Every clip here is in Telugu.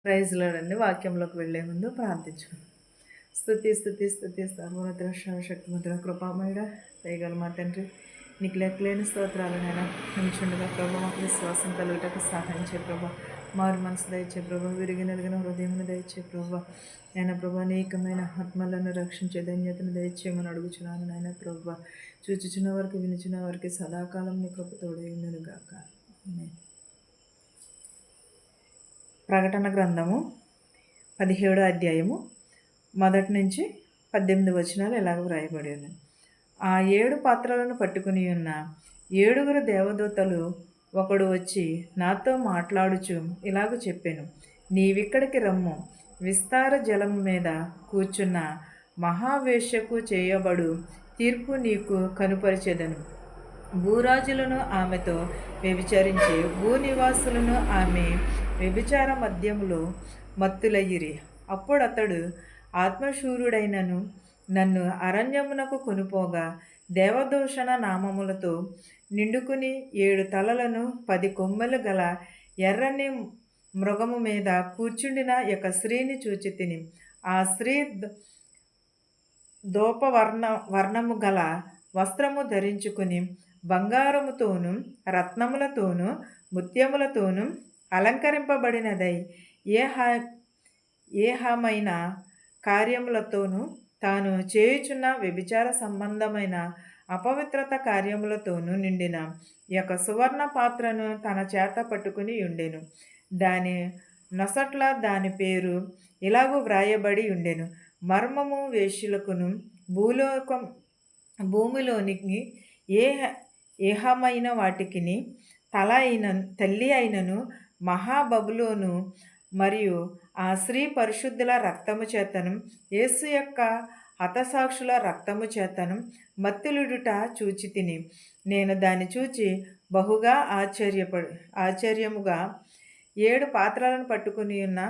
ప్రైజ్‌లోనండి. వాక్యంలోకి వెళ్ళే ముందు ప్రార్థించుకుందాం. స్తుతి సర్వోన్నత సర్వశక్తిమంతుడ కృపామయుడా దయగల మా తండ్రి నీకు లెక్కలేని స్తోత్రాలు నాయనా. నిమిషండుగా ప్రభా మాకు విశ్వాసం కలుగుటకు సహాయం చేయ ప్రభా. మారు మనసు దయచే ప్రభా, విరిగి నలిగిన హృదయమును దయచే ప్రభా. నాయన ప్రభా, అనేకమైన ఆత్మలను రక్షించే ధన్యతను దయచేయమని అడుగుచున్నాను నాయన ప్రభా. చూచుచున్న వారికి వినుచున్న వారికి సదాకాలం నీ కృప తోడై ఉండును గాక. ఆమేన్. ప్రకటన గ్రంథము 17వ అధ్యాయము 1 నుంచి 18 వచనాలు ఎలాగ వ్రాయబడి ఉన్నాయి. ఆ 7 పాత్రలను పట్టుకుని ఉన్న 7 దేవదూతలు ఒకడు వచ్చి నాతో మాట్లాడుచు ఇలాగ చెప్పాను, నీవిక్కడికి రమ్ము, విస్తార జలము మీద కూర్చున్న మహావేశ్యకు చేయబడు తీర్పు నీకు కనుపరిచెదను. భూరాజులను ఆమెతో వ్యభిచరించి భూనివాసులను ఆమె వ్యభిచార మద్యములో మత్తులయ్యిరి. అప్పుడతడు ఆత్మశూరుడైనను నన్ను అరణ్యమునకు కొనుపోగా దేవదూషణ నామములతో నిండుకుని 7 తలలను 10 కొమ్మెలు గల ఎర్రని మృగము మీద కూర్చుండిన యొక్క స్త్రీని చూచి తిని. ఆ స్త్రీ వర్ణము గల వస్త్రము ధరించుకుని బంగారముతోనూ రత్నములతోనూ ముత్యములతోనూ అలంకరింపబడినదై ఏహమైన కార్యములతోనూ తాను చేయుచున్న వ్యభిచార సంబంధమైన అపవిత్రత కార్యములతోనూ నిండిన యొక్క సువర్ణ పాత్రను తన చేత పట్టుకుని ఉండెను. దాని నొసట్ల దాని పేరు ఇలాగూ వ్రాయబడి ఉండెను, మర్మము వేశ్యులకును భూమిలోనికి ఏహమైన వాటికిని తల్లి అయినను మహాబబులోను మరియు ఆ స్త్రీ పరిశుద్ధుల రక్తము చేతను యేసు యొక్క హతసాక్షుల రక్తము చేతను మత్తులుడుట చూచి తిని. నేను దాన్ని చూచి బహుగా ఆశ్చర్యముగా 7 పాత్రలను పట్టుకుని ఉన్న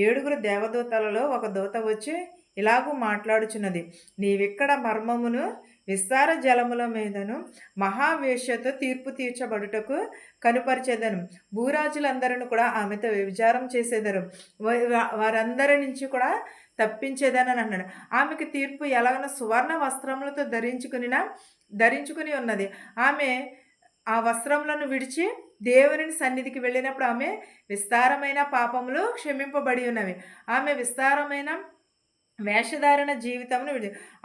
7 దేవదూతలలో ఒక దూత వచ్చి ఇలాగూ మాట్లాడుచున్నది, నీవిక్కడ మర్మమును విస్తార జలముల మీదను మహావేశ్యతో తీర్పు తీర్చబడుటకు కనుపరిచేదను. భూరాజులందరూ కూడా ఆమెతో వ్యభిచారం చేసేదరు, వారందరి నుంచి కూడా తప్పించేదని అన్నాడు. ఆమెకి తీర్పు ఎలాగన సువర్ణ వస్త్రములతో ధరించుకుని ఉన్నది. ఆమె ఆ వస్త్రములను విడిచి దేవుని సన్నిధికి వెళ్ళినప్పుడు ఆమె విస్తారమైన పాపములు క్షమింపబడి ఉన్నవి. ఆమె విస్తారమైన వేషధారణ జీవితంను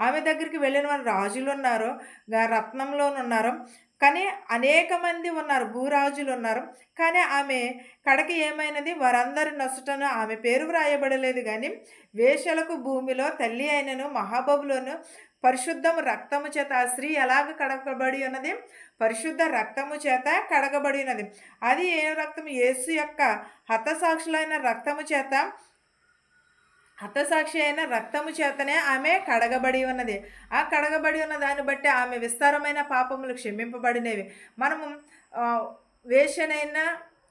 ఆమె దగ్గరికి వెళ్ళిన వారు రాజులు ఉన్నారు, రత్నంలోనున్నారు, కానీ అనేక మంది ఉన్నారు, భూరాజులు ఉన్నారు. కానీ ఆమె కడకి ఏమైనది, వారందరి నొసటను ఆమె పేరు వ్రాయబడలేదు. కానీ వేషలకు భూమిలో తల్లి అయినను మహాబబులోను పరిశుద్ధము రక్తము చేత ఆ స్త్రీ ఎలాగ కడగబడి ఉన్నది, పరిశుద్ధ రక్తము చేత కడగబడి ఉన్నది. అది ఏ రక్తము? యేసు యొక్క హతసాక్షి అయిన రక్తము చేతనే ఆమె కడగబడి ఉన్నది. ఆ కడగబడి ఉన్న దాన్ని బట్టి ఆమె విస్తారమైన పాపములు క్షమింపబడినవి. మనము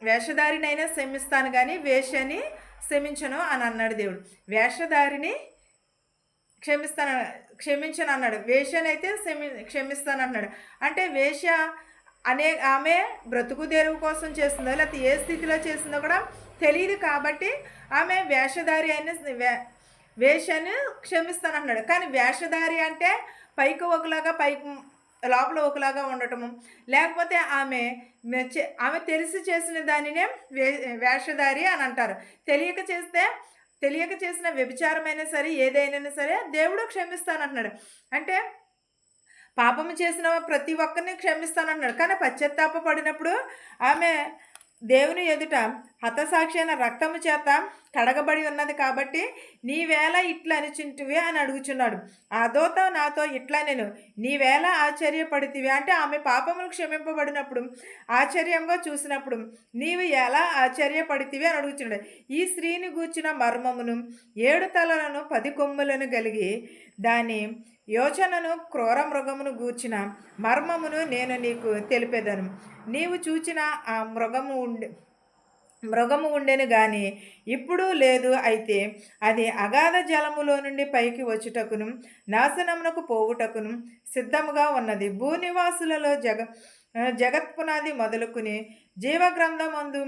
వేషధారినైనా క్షమిస్తాను కానీ వేషని క్షమించను అని అన్నాడు దేవుడు. వేషధారిని క్షమించను అన్నాడు, వేషనైతే క్షమిస్తాను అన్నాడు. అంటే వేష ఆమె బ్రతుకు తెరువు కోసం చేస్తుందో లేకపోతే ఏ స్థితిలో చేస్తుందో కూడా తెలియదు. కాబట్టి ఆమె వేషధారి అయిన వేషని క్షమిస్తాను అన్నాడు. కానీ వేషధారి అంటే పైకి ఒకలాగా లోపల ఒకలాగా ఉండటము, లేకపోతే ఆమె తెలిసి చేసిన దానినే వేషధారి అని అంటారు. తెలియక చేసిన వ్యభిచారమైనా సరే ఏదైనా సరే దేవుడు క్షమిస్తానంటున్నాడు. అంటే పాపము చేసిన ప్రతి ఒక్కరిని క్షమిస్తానంటున్నాడు. కానీ పశ్చాత్తాప పడినప్పుడు ఆమె దేవుని ఎదుట హతసాక్షి అయిన రక్తము చేత కడగబడి ఉన్నది. కాబట్టి నీవేళ ఇట్లా అనుచుంటివి అని అడుగుచున్నాడు. ఆ దూత నాతో ఇట్లా నేను నీవేళ ఆశ్చర్యపడితివి అంటే ఆమె పాపములు క్షమింపబడినప్పుడు ఆశ్చర్యంగా చూసినప్పుడు నీవు ఎలా ఆశ్చర్యపడితివి అని అడుగుచున్నాడు. ఈ స్త్రీని గూర్చిన మర్మమును 7 తలలను 10 కొమ్ములను కలిగి దాని యోచనను క్రూర మృగమును గూర్చిన మర్మమును నేను నీకు తెలిపేదను. నీవు చూచిన ఆ మృగము ఉండెను గాని ఇప్పుడు లేదు. అయితే అది అగాధ జలములో నుండి పైకి వచ్చుటకును నాశనమునకు పోవుటకును సిద్ధముగా ఉన్నది. భూనివాసులలో జగత్పునాది మొదలుకుని జీవగ్రంథమందు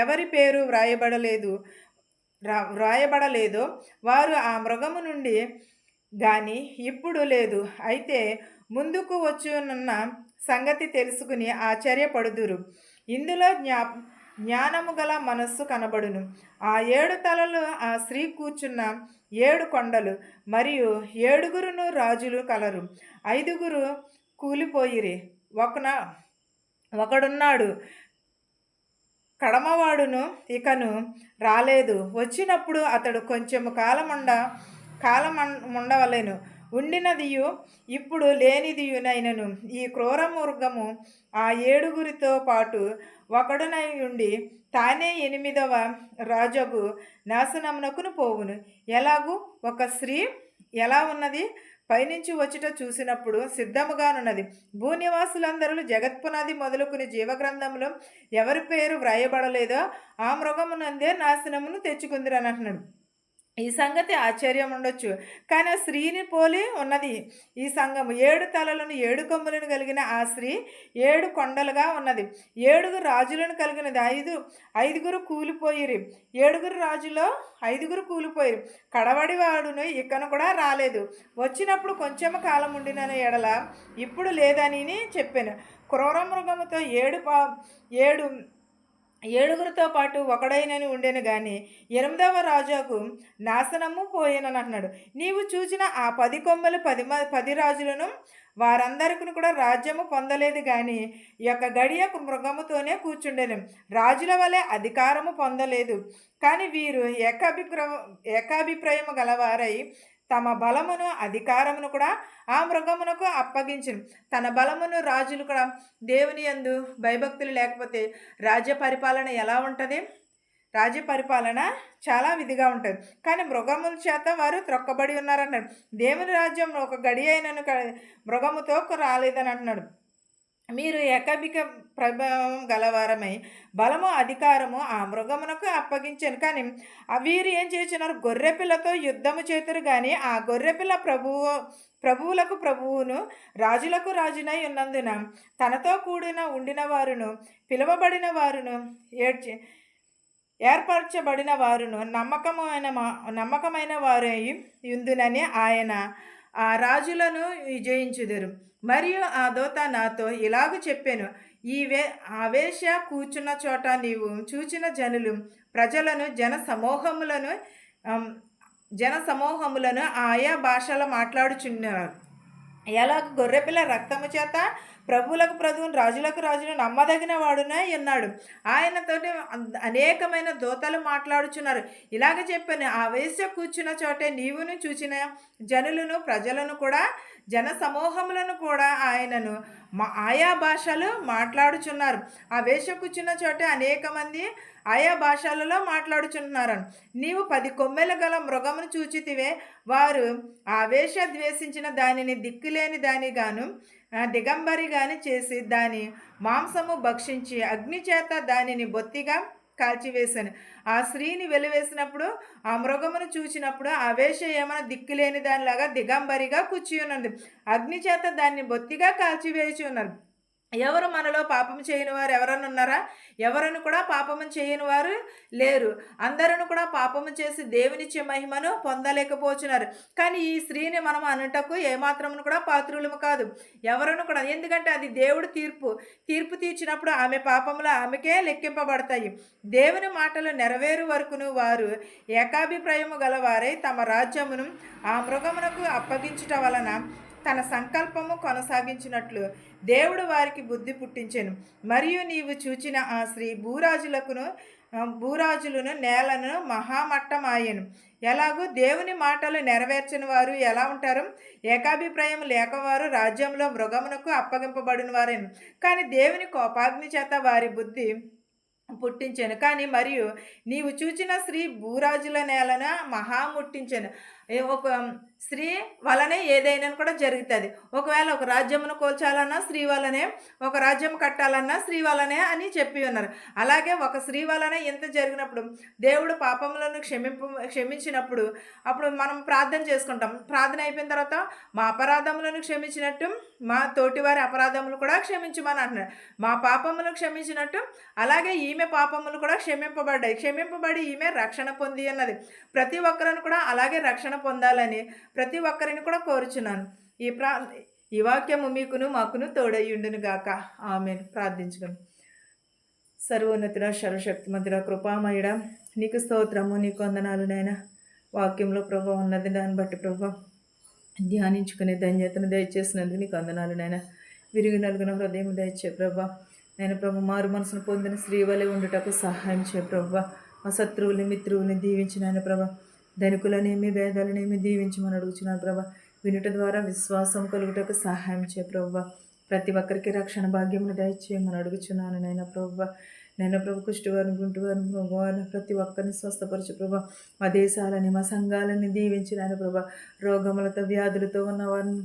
ఎవరి పేరు వ్రాయబడలేదో వారు ఆ మృగము నుండి గాని ఇప్పుడు లేదు. అయితే ముందుకు వచ్చునున్న సంగతి తెలుసుకుని ఆశ్చర్యపడుదురు. ఇందులో జ్ఞానము గల మనస్సు కనబడును. ఆ 7 తలలు ఆ స్త్రీ కూర్చున్న 7 కొండలు, మరియు 7గురును రాజులు కలరు. 5గురు కూలిపోయిరి, ఒకడున్నాడు, కడమవాడును ఇకను రాలేదు. వచ్చినప్పుడు అతడు కొంచెము కాలముండవలెను. ఉండినదియు ఇప్పుడు లేనిదియునైనను ఈ క్రూర మృగము ఆ 7గురితో పాటు ఒకడునై ఉండి తానే 8వ రాజగు నాశనమునకును పోవును. ఎలాగూ ఒక స్త్రీ ఎలా ఉన్నది? పైనుంచి వచ్చుట చూసినప్పుడు సిద్ధముగానున్నది. భూనివాసులందరూ జగత్పునాది మొదలుకుని జీవగ్రంథంలో ఎవరి పేరు వ్రాయబడలేదో ఆ మృగమునందే నాశనమును తెచ్చుకుందిరని అంటున్నాడు. ఈ సంగతి ఆశ్చర్యం ఉండొచ్చు, కానీ ఆ స్త్రీని పోలి ఉన్నది ఈ సంఘము. 7 తలలను 7 కొమ్ములను కలిగిన ఆ స్త్రీ 7 కొండలుగా ఉన్నది. 7 రాజులను కలిగినది. 5గురు కూలిపోయిరి. 7 రాజులో 5గురు కూలిపోయిరి. కడవడి వాడును ఇకను కూడా రాలేదు. వచ్చినప్పుడు కొంచెము కాలం ఉండిన ఎడల ఇప్పుడు లేదని చెప్పాను. క్రూర మృగముతో 7గురితో పాటు ఒకడైనని ఉండెను గాని 8వ రాజుకు నాశనము పోయేనని అంటున్నాడు. నీవు చూచిన ఆ 10 కొమ్మలు 10 రాజులను వారందరికీ కూడా రాజ్యము పొందలేదు గాని ఈ యొక్క గడియకు మృగముతోనే కూర్చుండెను. రాజుల వలె అధికారము పొందలేదు. కానీ వీరు ఏకాభిప్రాయము గలవారై తమ బలమును అధికారమును కూడా ఆ మృగమునకు అప్పగించును. తన బలమును రాజులు కూడా దేవుని యందు భయభక్తులు లేకపోతే రాజ్య పరిపాలన ఎలా ఉంటుంది? రాజ్య పరిపాలన చాలా విధిగా ఉంటుంది. కానీ మృగముల చేత వారు త్రొక్కబడి ఉన్నారన్నాడు. దేవుని రాజ్యం ఒక గడి అయినను మృగముతో రాలేదని అంటున్నాడు. మీరు ఏకాభిక ప్రభావం గలవారమై బలము అధికారము ఆ మృగమునకు అప్పగించాను. కానీ వీరు ఏం చేస్తున్నారు? గొర్రెపిల్లతో యుద్ధము చేతురు కానీ ఆ గొర్రెపిల్ల ప్రభువులకు ప్రభువును రాజులకు రాజునై ఉన్నందున తనతో కూడిన ఉండిన వారును పిలువబడిన వారును ఏర్పరచబడిన వారును నమ్మకమైన వారై ఉందునని ఆయన ఆ రాజులను విజయించుదురు. మరియు ఆ దూత నాతో ఇలాగ చెప్పాను, ఆవేశ కూర్చున్న చోట నీవు చూచిన జనులు ప్రజలను జన సమూహములను ఆయా భాషలు మాట్లాడుచున్నారు. ఎలాగ గొర్రెపిల్ల రక్తము చేత ప్రభువులకు ప్రభువును రాజులకు రాజును నమ్మదగిన వాడునే ఉన్నాడు. ఆయనతోటి అనేకమైన దూతలు మాట్లాడుచున్నారు. ఇలాగ చెప్పాను, ఆ వేశ్య కూర్చున్న చోటే నీవును చూచిన జనులను ప్రజలను కూడా జన సమూహములను కూడా ఆయనను ఆయా భాషలు మాట్లాడుచున్నారు. ఆ వేశ్య కూర్చున్న చోటే అనేక మంది ఆయా భాషలలో మాట్లాడుచున్నారు. నీవు 10 కొమ్మెలు గల మృగమును చూచితివే. వారు ఆ వేశ్య ద్వేషించిన దానిని దిక్కులేని దానిగాను దిగంబరిగాని చేసి దాని మాంసము భక్షించి అగ్ని చేత దానిని బొత్తిగా కాల్చివేశాను. ఆ స్త్రీని వెలివేసినప్పుడు ఆ మృగమును చూచినప్పుడు ఆ వేశ్య ఏమైనా దిక్కులేని దానిలాగా దిగంబరిగా కూర్చి ఉన్నది. అగ్ని చేత దాన్ని బొత్తిగా కాల్చివేసి ఉన్నారు. ఎవరు మనలో పాపము చేయని వారు ఎవరన్నా ఉన్నారా? ఎవరನ್ನು కూడా పాపము చేయని వారు లేరు. అందరూ కూడా పాపము చేసి దేవునిచ్చే మహిమను పొందలేకపోతున్నారు. కానీ ఈ స్త్రీని మనం అనుటకు ఏమాత్రమును కూడా పాత్రులము కాదు. ఎవరನ್ನು కూడా, ఎందుకంటే అది దేవుడు తీర్పు తీర్చినప్పుడు ఆమె పాపములు ఆమెకే లెక్కింపబడతాయి. దేవుని మాటలు నెరవేరు వరకును వారు ఏకాభిప్రాయము గలవారై తమ రాజ్యమును ఆ మృగమునకు అప్పగించుట వలన తన సంకల్పము కొనసాగించినట్లు దేవుడు వారికి బుద్ధి పుట్టించెను. మరియు నీవు చూచిన ఆ స్త్రీ భూరాజులను నేలను మహామట్టమాయెను. ఎలాగూ దేవుని మాటలు నెరవేర్చని వారు ఎలా ఉంటారు? ఏకాభిప్రాయం లేకవారు రాజ్యంలో మృగమునకు అప్పగింపబడిన వారేను. కానీ దేవుని కోపాగ్ని చేత వారి బుద్ధి పుట్టించాను. కానీ మరియు నీవు చూచిన స్త్రీ భూరాజుల నేలన మహాముట్టించాను. ఒక స్త్రీ వలనే ఏదైనా కూడా జరుగుతుంది. ఒకవేళ ఒక రాజ్యమును కూల్చాలన్నా స్త్రీ వల్లనే, ఒక రాజ్యం కట్టాలన్నా స్త్రీ వల్లనే అని చెప్పి ఉన్నారు. అలాగే ఒక స్త్రీ వలనే ఇంత జరిగినప్పుడు దేవుడు పాపములను క్షమించినప్పుడు అప్పుడు మనం ప్రార్థన చేసుకుంటాం. ప్రార్థన అయిపోయిన తర్వాత మా అపరాధములను క్షమించినట్టు మా తోటివారి అపరాధములు కూడా క్షమించమని అంటున్నాడు. మా పాపములను క్షమించినట్టు అలాగే ఈమె పాపములు కూడా క్షమింపబడి ఈమె రక్షణ పొంది అన్నది. ప్రతి ఒక్కరిని కూడా అలాగే రక్షణ పొందాలని ప్రతి ఒక్కరిని కూడా కోరుచున్నాను. ఈ వాక్యము మీకును మాకును తోడయ్యుండును గాక. ఆమేన్. ప్రార్థించుకుందాం. సర్వోన్నతుడ, సర్వశక్తిమంతుడ, కృపామయుడ, నీకు స్తోత్రము, నీకు వందనాలు నాయనా. వాక్యంలో ప్రభావం ఉన్నది, దాన్ని బట్టి ప్రభావ ధ్యానించుకునే ధన్యతను దయచేసినందుకు నీకు వందనాలు నాయనా. విరిగి నలుగున హృదయం దయచే ప్రభా. నేను ప్రభు మారు మనసును పొందిన స్త్రీ వలె ఉండుటకు సహాయం చేయ ప్రభా. మా శత్రువుల్ని మిత్రువుల్ని దీవించినాను ప్రభా. ధనికులనేమి భేదాలనేమి దీవించమని అడుగుచున్నాను ప్రభా. వినుట ద్వారా విశ్వాసం కలుగుటకు సహాయం చేయ ప్రభా. ప్రతి ఒక్కరికి రక్షణ భాగ్యమును దయచేయమని అడుగుచున్నాను నైనా ప్రభా. నేను ప్రభు కుష్టివారిని, గుంటువారిని, మగవారిని ప్రతి ఒక్కరిని స్వస్థపరచు ప్రభా. మా దేశాలని, మా సంఘాలని దీవించినాను ప్రభా. రోగములతో, వ్యాధులతో ఉన్న వారిని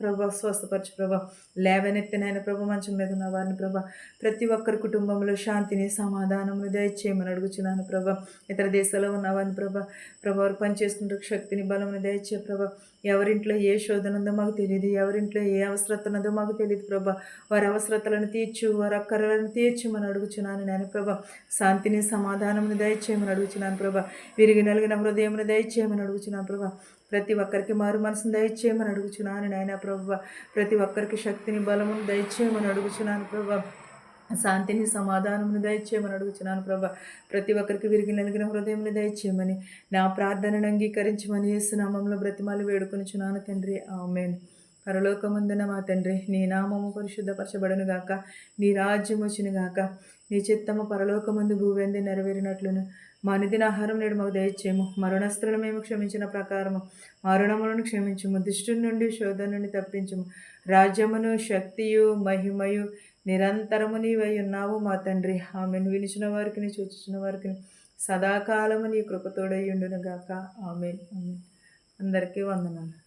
ప్రభా స్వస్థపరచు ప్రభా. లేవనెత్తినైన ప్రభు మంచం మీద ఉన్న వారిని ప్రభా. ప్రతి ఒక్కరి కుటుంబంలో శాంతిని, సమాధానమును దయచేయమని అడుగుచున్నాను ప్రభా. ఇతర దేశాల్లో ఉన్న వారిని ప్రభా వారు పనిచేసుకుంటూ శక్తిని, బలమును దయచే ప్రభా. ఎవరింట్లో ఏ శోధన ఉందో మాకు తెలియదు, ఎవరింట్లో ఏ అవసరత ఉన్నదో మాకు తెలియదు ప్రభా. వారి అవసరతలను తీర్చు, వారి అక్కరలను తీర్చుమని అడుగుచున్నాను నేను ప్రభా. శాంతిని, సమాధానమును దయచేయమని అడుగుచున్నాను ప్రభా. విరిగి నలిగిన హృదయమును దయచేయమని అడుగుచున్నాను ప్రభా. ప్రతి ఒక్కరికి మారు మనసును దయచేయమని అడుగుచున్నాను నాయన ప్రభా. ప్రతి ఒక్కరికి శక్తిని, బలమును దయచేయమని అడుగుచున్నాను ప్రభా. శాంతిని, సమాధానమును దయచేయమని అడుగుచున్నాను ప్రభా. ప్రతి ఒక్కరికి విరిగి నలిగిన హృదయమును దయచేయమని, నా ప్రార్థనను అంగీకరించమని యేసు నామములో బ్రతిమాలి వేడుకొనుచున్నాను తండ్రి. ఆమేన్. పరలోకమందున మా తండ్రి, నీ నామము పరిశుద్ధపరచబడును గాక. నీ రాజ్యం వచ్చును గాక. నీ చిత్తము పరలోకమందు భూవెందు నెరవేరినట్లును మా అనుదిన ఆహారం నేడు మాకు దయచేయము. మరణస్తులను మేము క్షమించిన ప్రకారము మరణములను క్షమించుము. దుష్టుని నుండి, శోధన నుండి తప్పించుము. రాజ్యమును, శక్తియు, మహిమయు నిరంతరము నీవై ఉన్నావు మా తండ్రి. ఆమెను వినిచిన వారికి, చూచిన వారికి సదాకాలము నీ కృపతోడై ఉండును గాక. ఆమెన్. అందరికీ వందనాలు.